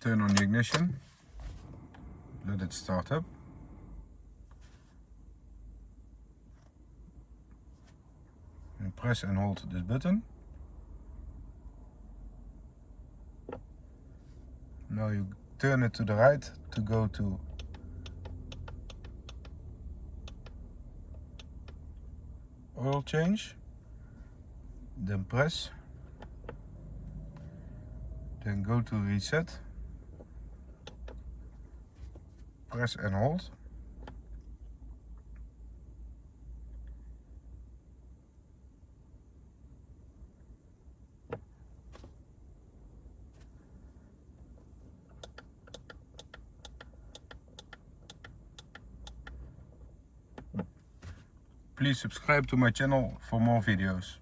turn on the ignition, let it start up. And press and hold this button. Now you turn it to the right to go to oil change. Then press. Then go to reset. Press and hold. Please subscribe to my channel for more videos.